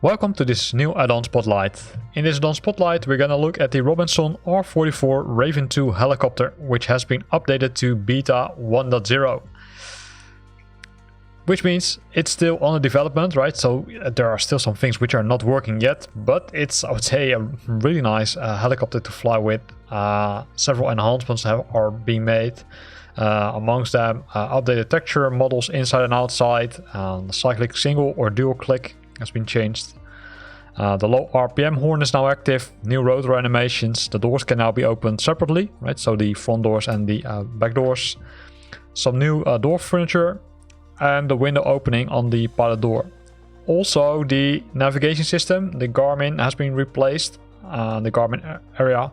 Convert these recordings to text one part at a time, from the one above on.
Welcome to this new add-on spotlight. In this add-on spotlight we're gonna look at the Robinson R44 Raven II helicopter, which has been updated to beta 1.0. Which means it's still under development, right? So there are still some things which are not working yet, but it's, I would say, a really nice helicopter to fly with. Several enhancements are being made. Amongst them, updated texture models inside and outside. The cyclic single or dual click has been changed. The low RPM horn is now active. New rotor animations. The doors can now be opened separately, right? So the front doors and the back doors. Some new door furniture and the window opening on the pilot door. Also, the navigation system, the Garmin, has been replaced. The Garmin area.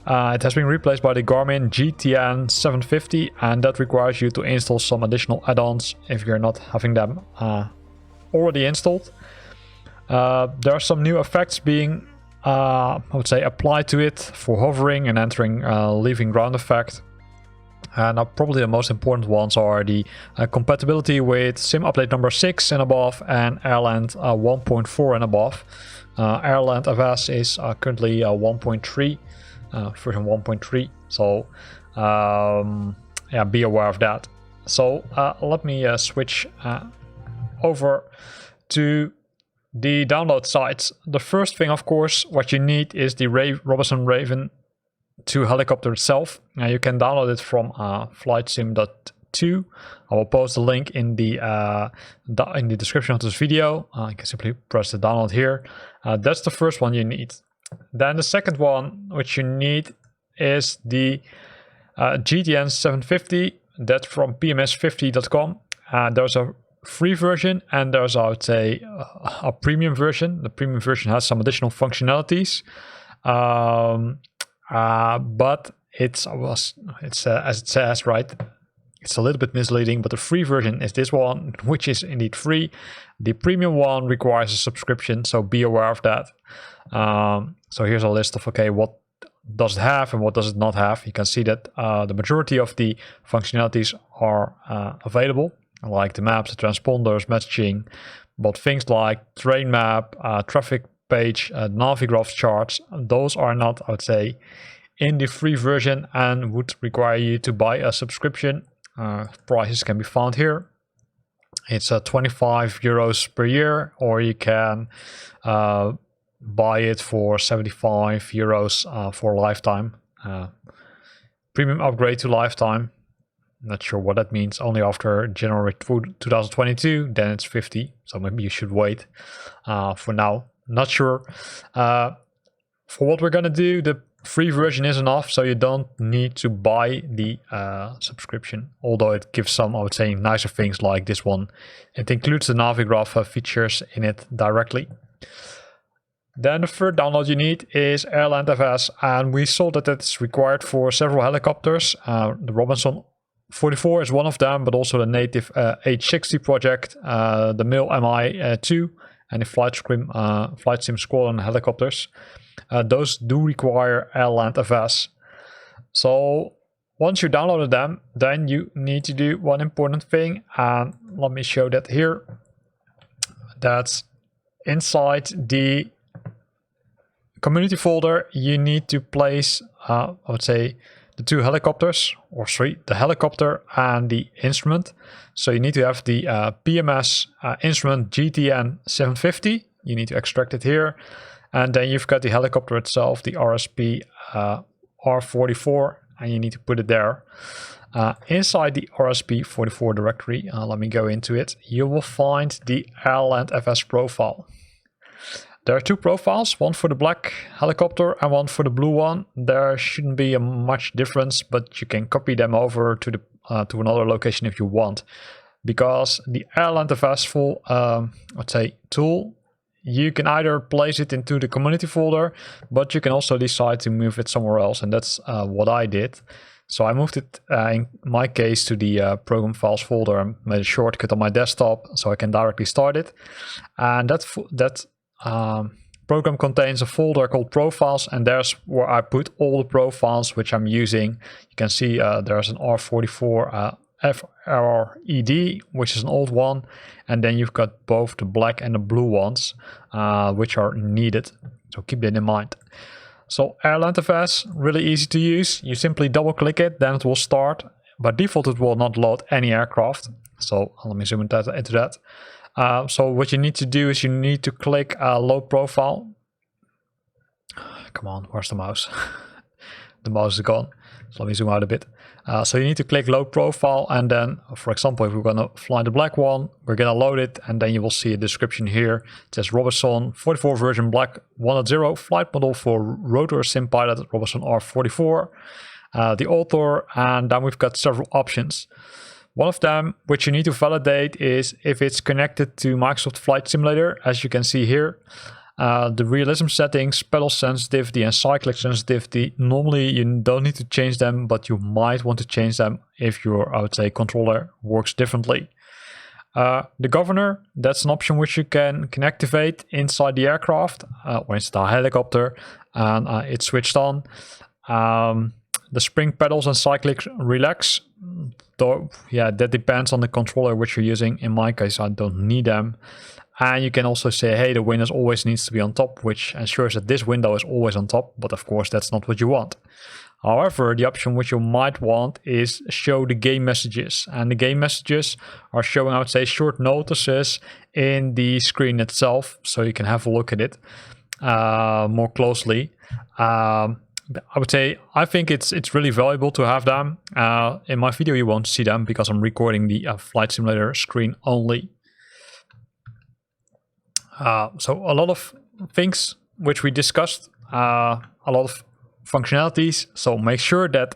It has been replaced by the Garmin GTN 750, and that requires you to install some additional add-ons if you're not having them already installed. There are some new effects being, I would say, applied to it for hovering and entering, leaving ground effect. And probably the most important ones are the compatibility with SIM update number 6 and above and Airland 1.4 and above. AirlandFS is currently 1.3, version 1.3. So yeah, be aware of that. So let me switch over to the download sites. The first thing, of course, what you need is the Robinson Raven II helicopter itself. You can download it from flightsim.2. I will post the link in the description of this video. You can simply press the download here. That's the first one you need. Then the second one which you need is the GTN 750. That's from pms50.com. There's a free version and there's, I would say, a premium version. The premium version has some additional functionalities, but it's as it says, right, it's a little bit misleading, but the free version is this one, which is indeed free. The premium one requires a subscription, so be aware of that. So here's a list of, okay, what does it have and what does it not have. You can see that the majority of the functionalities are available, like the maps, the transponders, messaging, but things like terrain map, traffic page, navigraph charts, those are not, I would say, in the free version and would require you to buy a subscription. Prices can be found here. It's 25 euros per year, or you can buy it for 75 euros for lifetime. Premium upgrade to lifetime. Not sure what that means. Only after January 2022, then it's 50. So maybe you should wait for now. Not sure. For what we're gonna do, the free version is enough, so you don't need to buy the subscription. Although it gives some, I would say, nicer things like this one. It includes the navigraph features in it directly. Then the third download you need is AirlandFS, and we saw that it's required for several helicopters. The Robinson 44 is one of them, but also the native H60 project, the MIL MI2, and the FlightSim Squadron helicopters. Those do require AirlandFS. So once you downloaded them, then you need to do one important thing, and let me show that here. That's inside the community folder. You need to place, I would say, the two helicopters, or three, the helicopter and the instrument. So you need to have the PMS instrument GTN 750. You need to extract it here. And then you've got the helicopter itself, the RSP R44, and you need to put it there. Inside the RSP 44 directory, let me go into it, you will find the AirlandFS profile. There are two profiles, one for the black helicopter and one for the blue one. There shouldn't be a much difference, but you can copy them over to the to another location if you want. Because the AirlandFS full, let's say, tool, you can either place it into the community folder, but you can also decide to move it somewhere else, and that's what I did. So I moved it, in my case, to the program files folder and made a shortcut on my desktop so I can directly start it. And that program contains a folder called profiles, and there's where I put all the profiles which I'm using. You can see there's an R44 FRED, which is an old one, and then you've got both the black and the blue ones, which are needed. So keep that in mind. So AirlandFS, really easy to use. You simply double click it, then it will start. By default, it will not load any aircraft. So let me zoom into that. So what you need to do is you need to click load profile. Come on, where's the mouse? The mouse is gone. So let me zoom out a bit. So you need to click load profile, and then, for example, if we're going to fly the black one, we're going to load it, and then you will see a description here. It says Robinson 44 version black 1.0 flight model for rotor sim pilot Robinson R44. The author, and then we've got several options. One of them, which you need to validate, is if it's connected to Microsoft Flight Simulator, as you can see here. The realism settings, pedal sensitivity, and cyclic sensitivity, normally you don't need to change them, but you might want to change them if your, I would say, controller works differently. The governor, that's an option which you can activate inside the aircraft, or inside the helicopter, and it's switched on. The spring pedals and cyclic relax, though, yeah, that depends on the controller which you're using. In my case, I don't need them. And you can also say, hey, the windows always needs to be on top, which ensures that this window is always on top, but of course that's not what you want. However, the option which you might want is show the game messages, and the game messages are showing, I would say, short notices in the screen itself, so you can have a look at it more closely. I would say I think it's really valuable to have them. In my video you won't see them because I'm recording the flight simulator screen only. So a lot of things which we discussed, a lot of functionalities. So make sure that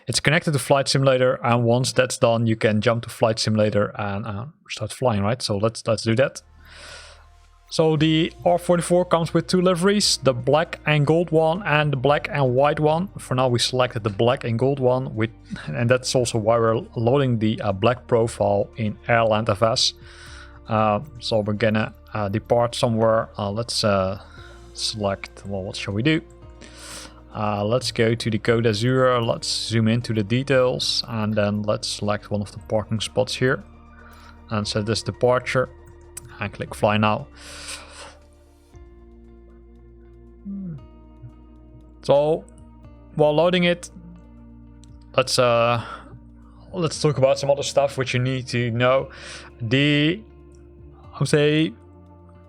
it's connected to Flight Simulator, and once that's done, you can jump to Flight Simulator and start flying, right? So let's do that. So the R44 comes with two liveries, the black and gold one and the black and white one. For now we selected the black and gold one, and that's also why we're loading the black profile in AirlandFS. So we're gonna depart somewhere. Let's select, well, what shall we do? Let's go to the Code Azure, let's zoom into the details, and then let's select one of the parking spots here and set this departure and click fly now. So while loading it, let's talk about some other stuff which you need to know. I would say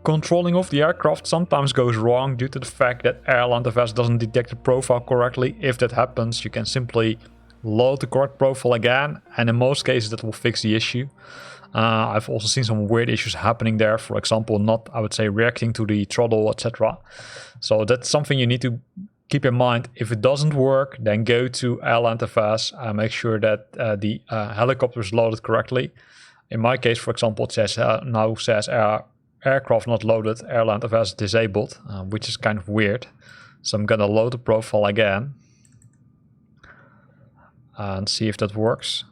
controlling of the aircraft sometimes goes wrong due to the fact that AirlandFS doesn't detect the profile correctly. If that happens, you can simply load the correct profile again, and in most cases that will fix the issue. I've also seen some weird issues happening there, for example, not, I would say, reacting to the throttle, etc. So that's something you need to keep in mind. If it doesn't work, then go to AirlandFS and make sure that the helicopter is loaded correctly. In my case, for example, it says now says aircraft not loaded, AirlandFS disabled, which is kind of weird. So I'm gonna load the profile again and see if that works.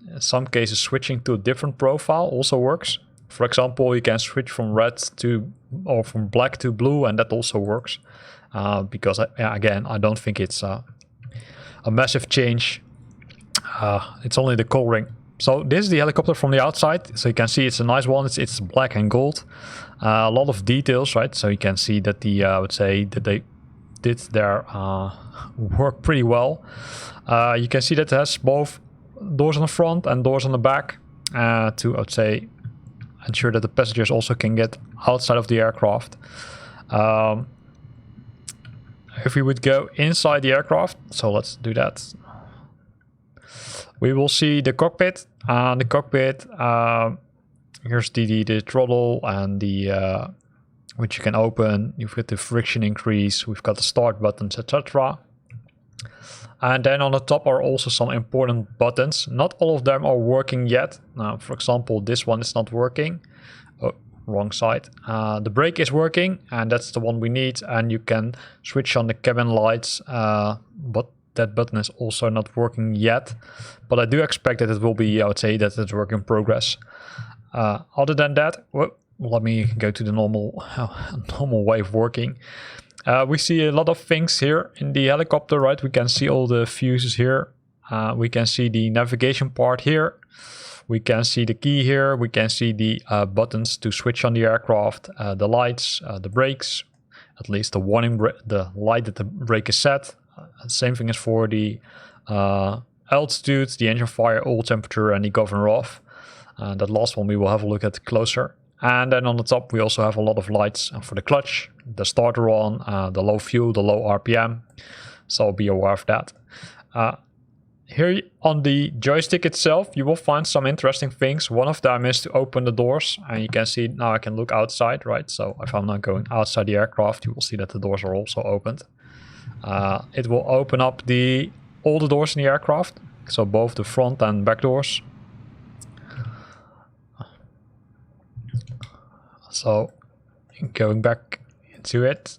In some cases, switching to a different profile also works. For example, you can switch from red to, or from black to blue, and that also works. Because again, I don't think it's a massive change. It's only the coloring. So this is the helicopter from the outside. So you can see it's a nice one. It's black and gold. A lot of details, right? So you can see that I would say that they did their work pretty well. You can see that it has both doors on the front and doors on the back to, I would say, ensure that the passengers also can get outside of the aircraft. If we would go inside the aircraft, so let's do that. We will see the cockpit. The cockpit, here's the throttle and the which you can open. You've got the friction increase. We've got the start buttons, etc. And then on the top are also some important buttons. Not all of them are working yet. Now, for example, this one is not working. Oh, wrong side. The brake is working, and that's the one we need. And you can switch on the cabin lights, but that button is also not working yet. But I do expect that it will be, I would say, that it's work in progress. Other than that, let me go to the normal way of working. We see a lot of things here in the helicopter, right? We can see all the fuses here. We can see the navigation part here. We can see the key here. We can see the buttons to switch on the aircraft, the lights, the brakes, at least the warning, the light that the brake is set. Same thing as for the altitude, the engine fire, oil temperature, and the governor off. That last one we will have a look at closer. And then on the top we also have a lot of lights for the clutch, the starter on, the low fuel, the low RPM. So be aware of that. Here on the joystick itself, you will find some interesting things. One of them is to open the doors, and you can see now I can look outside, right? So if I'm not going outside the aircraft, you will see that the doors are also opened. It will open up all the doors in the aircraft, so both the front and back doors. So going back into it,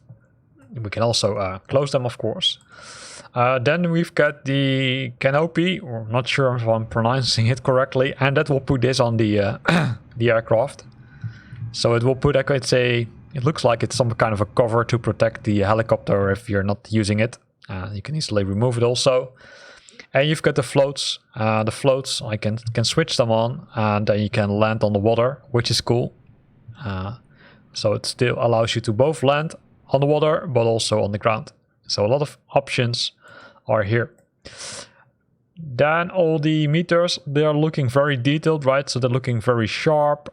we can also close them, of course. Then we've got the canopy, or not sure if I'm pronouncing it correctly, and that will put this on the the aircraft. So it will put, I could say, it looks like it's some kind of a cover to protect the helicopter if you're not using it. You can easily remove it also. And you've got the floats. The floats, I can switch them on, and then you can land on the water, which is cool. So it still allows you to both land on the water, but also on the ground. So a lot of options are here. Then all the meters, they are looking very detailed, right? So they're looking very sharp,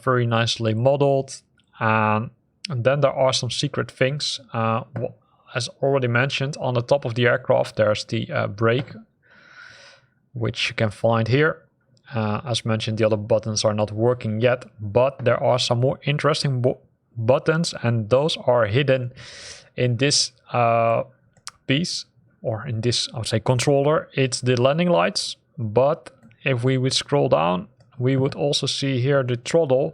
very nicely modeled. And then there are some secret things. As already mentioned, on the top of the aircraft, there's the brake, which you can find here. As mentioned, the other buttons are not working yet, but there are some more interesting buttons, and those are hidden in this piece, or in this, I would say, controller. It's the landing lights, but if we would scroll down, we would also see here the throttle.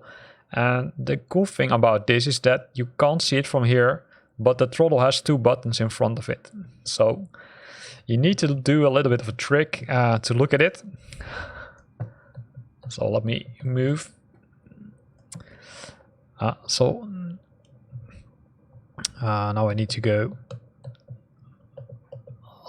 And the cool thing about this is that you can't see it from here, but the throttle has two buttons in front of it. So you need to do a little bit of a trick to look at it. So let me move. Now I need to go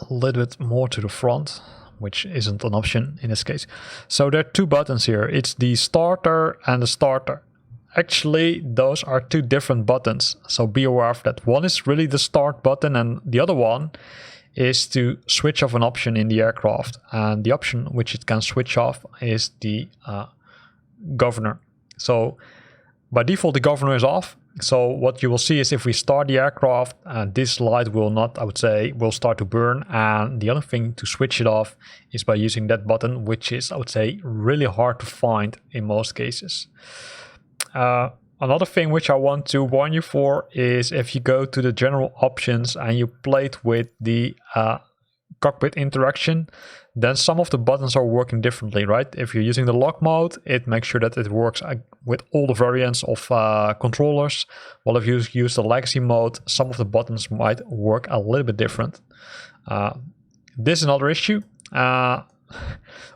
a little bit more to the front, which isn't an option in this case. So there are two buttons here. It's the starter and the starter. Actually, those are two different buttons, so be aware of that. One is really the start button, and the other one is to switch off an option in the aircraft. And the option which it can switch off is the governor. So by default, the governor is off. So what you will see is if we start the aircraft, this light will not, I would say, will start to burn. And the other thing to switch it off is by using that button, which is, I would say, really hard to find in most cases. Another thing which I want to warn you for is if you go to the general options and you play it with the cockpit interaction, then some of the buttons are working differently, right? If you're using the lock mode, it makes sure that it works with all the variants of controllers. While if you use the legacy mode, some of the buttons might work a little bit different. This is another issue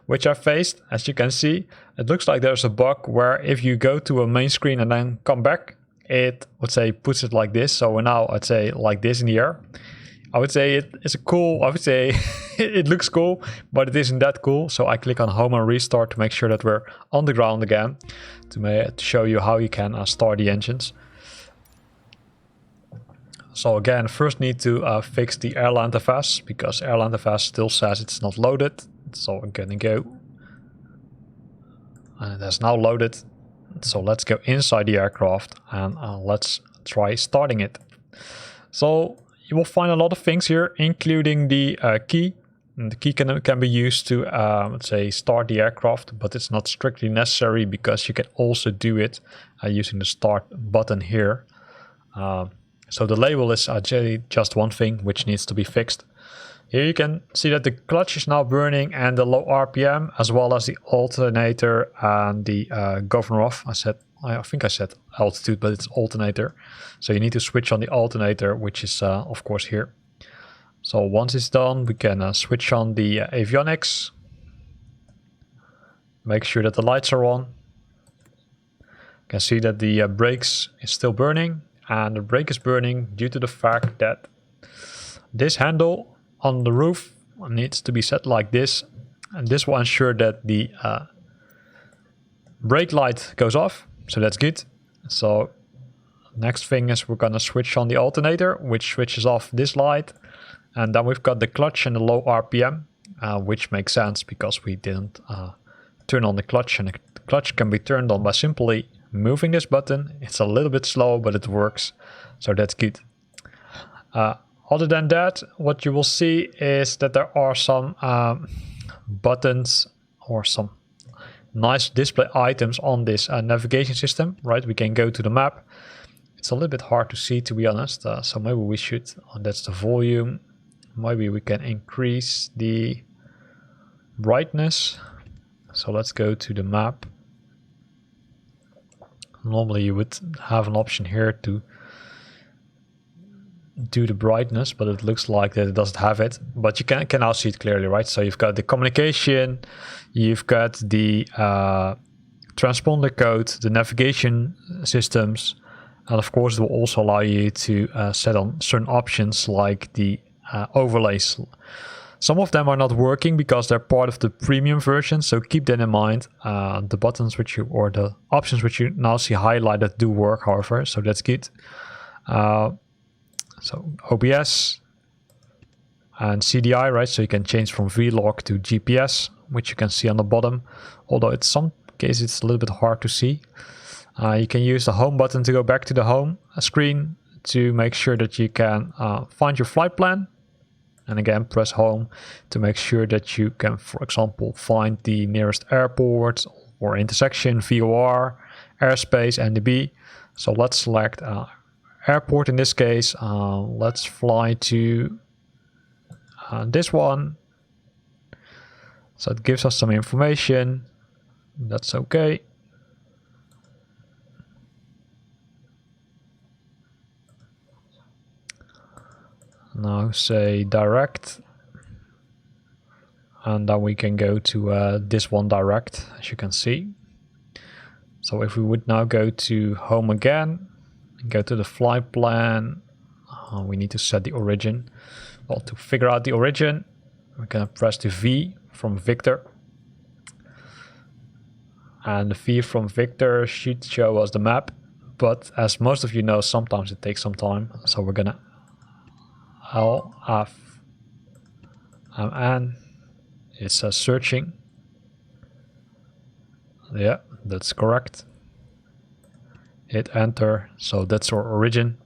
which I faced. As you can see, it looks like there's a bug where if you go to a main screen and then come back, it would say puts it like this. So now I'd say like this in the air. I would say it's a cool, I would say it looks cool, but it isn't that cool. So I click on home and restart to make sure that we're on the ground again, to show you how you can start the engines. So again, first need to fix the AirlandFS, because AirlandFS still says it's not loaded. So I'm gonna go, and it has now loaded. So let's go inside the aircraft and let's try starting it. So you will find a lot of things here, including the key. And the key can be used to, let's say, start the aircraft, but it's not strictly necessary because you can also do it using the start button here. So the label is actually just one thing which needs to be fixed. Here you can see that the clutch is now burning and the low RPM, as well as the alternator and the governor off. I think I said altitude, but it's alternator. So you need to switch on the alternator, which is of course here. So once it's done, we can switch on the avionics. Make sure that the lights are on. can see that the brakes is still burning, and the brake is burning due to the fact that this handle on the roof needs to be set like this, and this will ensure that the brake light goes off, so that's good. So next thing is we're gonna switch on the alternator, which switches off this light, and then we've got the clutch and the low RPM, which makes sense because we didn't turn on the clutch, and the clutch can be turned on by simply moving this button. It's a little bit slow, but it works, so that's good. Other than that, what you will see is that there are some buttons or some nice display items on this navigation system, right? We can go to the map. It's a little bit hard to see, to be honest, so maybe we should, that's the volume, maybe we can increase the brightness. So let's go to the map. Normally you would have an option here to do the brightness, but it looks like that it doesn't have it, but you can now see it clearly, right? So you've got the communication, you've got the transponder code, the navigation systems, and of course it will also allow you to set on certain options like the overlays. Some of them are not working because they're part of the premium version, so keep that in mind. The buttons which you, or the options which you now see highlighted do work, however, so that's good. So OBS and CDI, right? So you can change from V-Log to GPS, which you can see on the bottom, although in some cases it's a little bit hard to see. You can use the home button to go back to the home screen to make sure that you can find your flight plan. And again, press home to make sure that you can, for example, find the nearest airport or intersection, VOR, airspace, NDB. So let's select airport in this case. Let's fly to this one. So it gives us some information. That's okay. Now say direct, and then we can go to this one direct, as you can see. So if we would now go to home again and go to the flight plan, we need to set the origin. Well, to figure out the origin, we're gonna press the V from Victor, and the V from Victor should show us the map, but as most of you know, sometimes it takes some time, so we're gonna LFMN. It says searching. Yeah, that's correct. Hit enter, so that's our origin.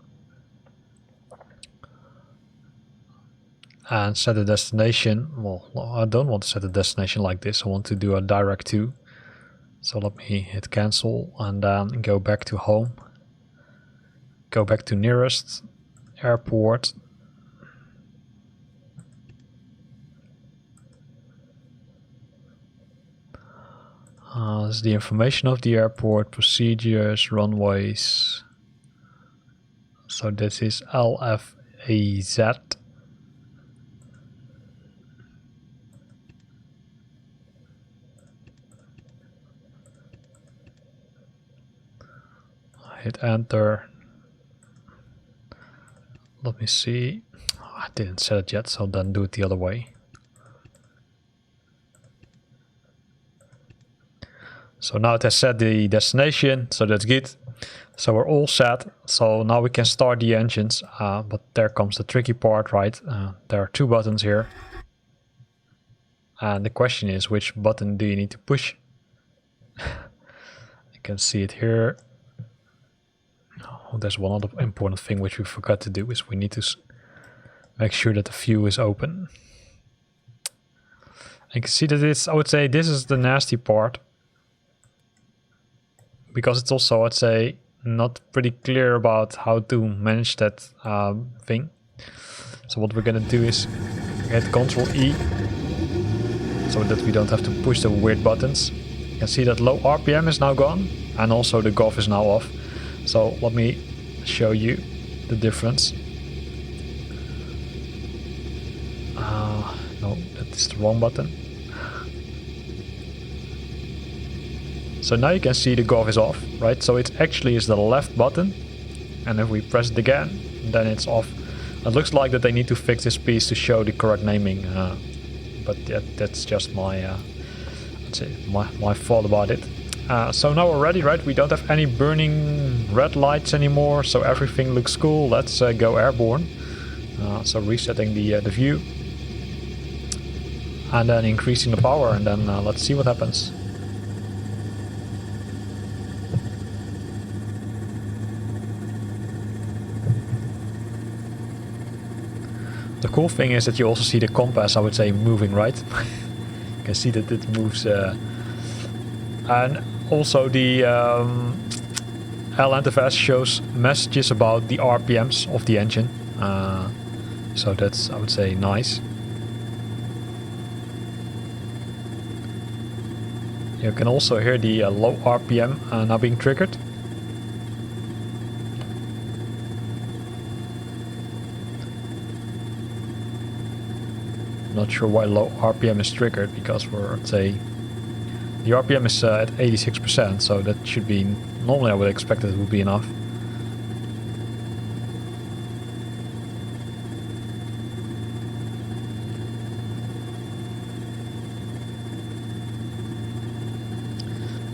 And set a destination. Well, I don't want to set a destination like this. I want to do a direct to. So let me hit cancel and then go back to home. Go back to nearest airport. This is the information of the airport, procedures, runways. So this is LFAZ. Hit enter. Let me see. I didn't set it yet, so then do it the other way. So now it has set the destination, so that's good. So we're all set. So now we can start the engines, but there comes the tricky part, right? There are two buttons here. And the question is, which button do you need to push? You can see it here. Oh, there's one other important thing which we forgot to do, is we need to make sure that the view is open. You can see that it's, I would say this is the nasty part, because it's also, I'd say, not pretty clear about how to manage that thing. So what we're gonna do is hit Ctrl E, so that we don't have to push the weird buttons. You can see that low RPM is now gone, and also the GOV is now off. So let me show you the difference. No, that is the wrong button. So now you can see the golf is off, right? So it actually is the left button, and if we press it again, then it's off. It looks like that they need to fix this piece to show the correct naming, but that's just my, let's say my thought about it. So now we're ready, right? We don't have any burning red lights anymore, so everything looks cool. Let's go airborne. So resetting the view, and then increasing the power, and then let's see what happens. The cool thing is that you also see the compass, I would say, moving, right? You can see that it moves. And also the AirlandFS shows messages about the RPMs of the engine. So that's, I would say, nice. You can also hear the low RPM now being triggered. Not sure why low RPM is triggered, because we're, let's say, the RPM is at 86%, so that should be, normally I would expect that it would be enough.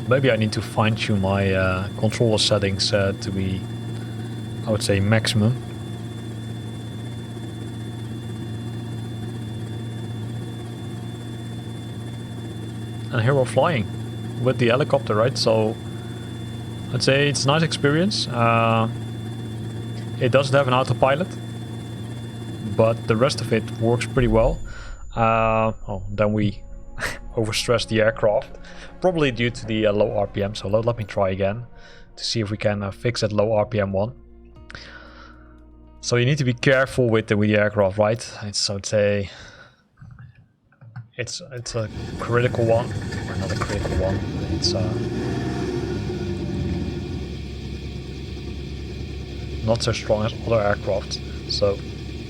Maybe I need to fine tune my controller settings to be, I would say, maximum. And here we're flying with the helicopter, right? So I'd say it's a nice experience. It doesn't have an autopilot, but the rest of it works pretty well. Then we overstressed the aircraft, probably due to the low RPM. So let me try again to see if we can fix that low RPM one. So you need to be careful with the aircraft, right? So I'd say it's a critical one, or not a critical one. It's not so strong as other aircraft. So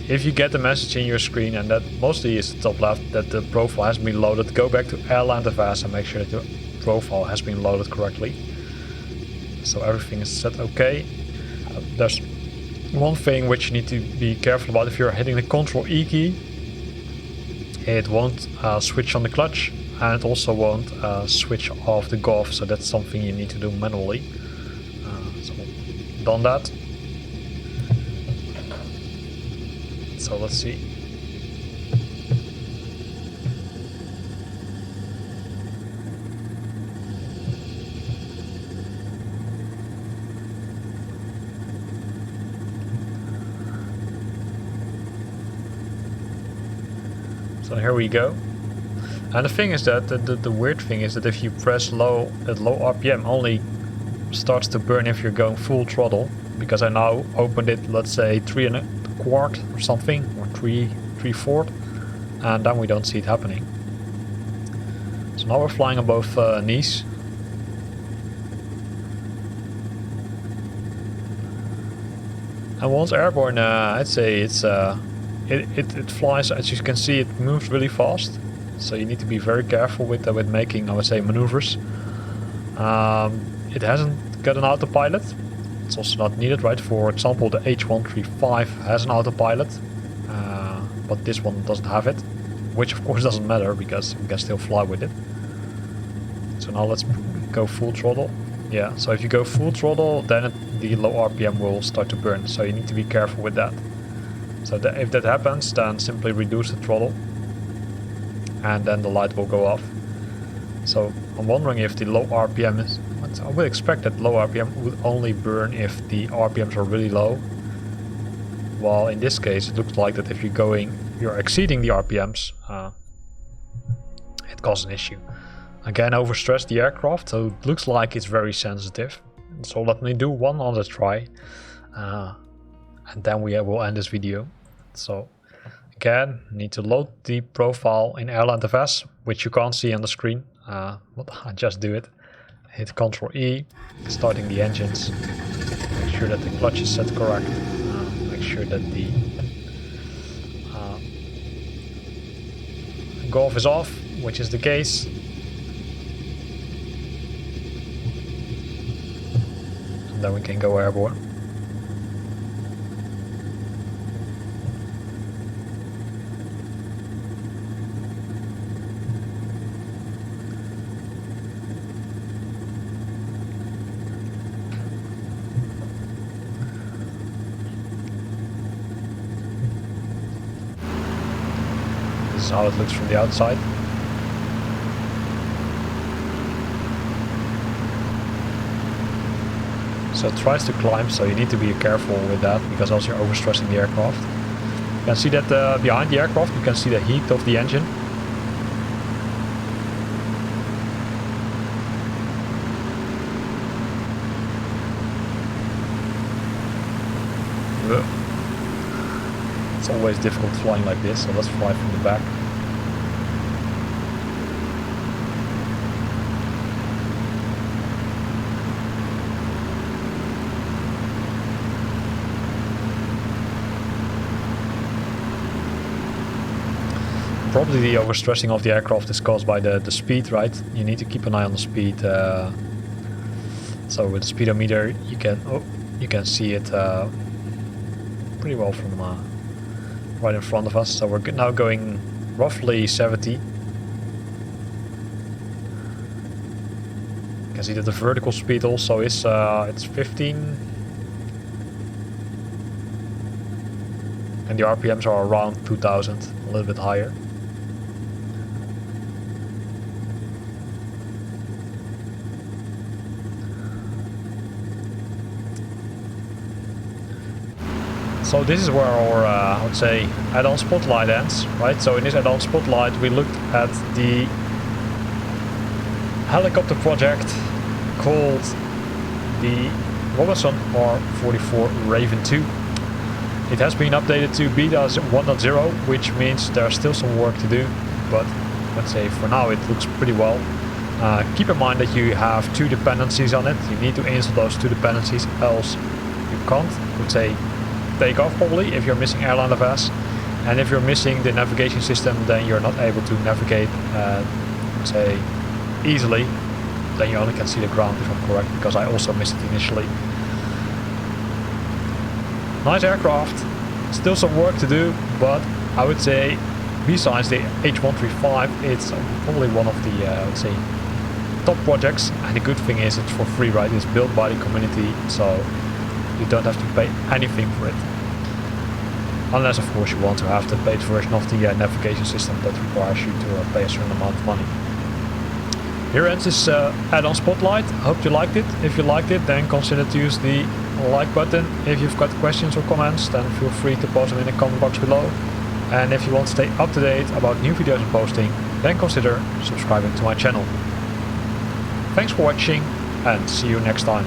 if you get the message in your screen, and that mostly is the top left, that the profile has been loaded, go back to AirlandFS and make sure that the profile has been loaded correctly. So everything is set okay. There's one thing which you need to be careful about. If you're hitting the Ctrl E key, it won't switch on the clutch, and it also won't switch off the golf, so that's something you need to do manually. So done that. So let's see. So here we go. And the thing is that the weird thing is that if you press low, that low RPM only starts to burn if you're going full throttle. Because I now opened it, let's say 3 1/4 or something, or 3/4, and then we don't see it happening. So now we're flying above Nice. And once airborne, I'd say it's it flies, as you can see, it moves really fast. So you need to be very careful with making, I would say, maneuvers. It hasn't got an autopilot. It's also not needed, right? For example, the H135 has an autopilot, but this one doesn't have it, which of course doesn't matter because we can still fly with it. So now let's go full throttle. Yeah, so if you go full throttle, then the low RPM will start to burn, so you need to be careful with that. So if that happens, then simply reduce the throttle, and then the light will go off. So I'm wondering if the low RPM is... I would expect that low RPM would only burn if the RPMs are really low. While in this case it looks like that if you're exceeding the RPMs, it causes an issue. Again, overstressed the aircraft, so it looks like it's very sensitive. So let me do one other try, and then we will end this video. So again, need to load the profile in AirlandFS, which you can't see on the screen. But I just do it. Hit Ctrl E, starting the engines. Make sure that the clutch is set correct. Make sure that the golf is off, which is the case. and then we can go airborne. This is how it looks from the outside. So it tries to climb, so you need to be careful with that, because else you're overstressing the aircraft. You can see that behind the aircraft you can see the heat of the engine. It's always difficult flying like this, so let's fly from the back. Probably the overstressing of the aircraft is caused by the speed, right? You need to keep an eye on the speed. So with the speedometer, you can see it pretty well from right in front of us. So we're now going roughly 70. You can see that the vertical speed also is it's 15, and the RPMs are around 2000, a little bit higher. So this is where our, I would say, add-on spotlight ends, right? So in this add-on spotlight we looked at the helicopter project called the Robinson R44 Raven II. It has been updated to beta 1.0, which means there's still some work to do, but let's say for now it looks pretty well. Keep in mind that you have 2 dependencies on it. You need to install those 2 dependencies, else you can't, let's say, take off probably if you're missing AirlandFS, and if you're missing the navigation system, then you're not able to navigate say easily. Then you only can see the ground, if I'm correct, because I also missed it initially. Nice aircraft, still some work to do, but I would say besides the H135 it's probably one of the let's say top projects, and the good thing is it's for free, right? It's built by the community, so you don't have to pay anything for it. Unless of course you want to have the paid version of the navigation system that requires you to pay a certain amount of money. Here ends this add-on spotlight. Hope you liked it. If you liked it, then consider to use the like button. If you've got questions or comments, then feel free to post them in the comment box below. And if you want to stay up to date about new videos I'm posting, then consider subscribing to my channel. Thanks for watching and see you next time.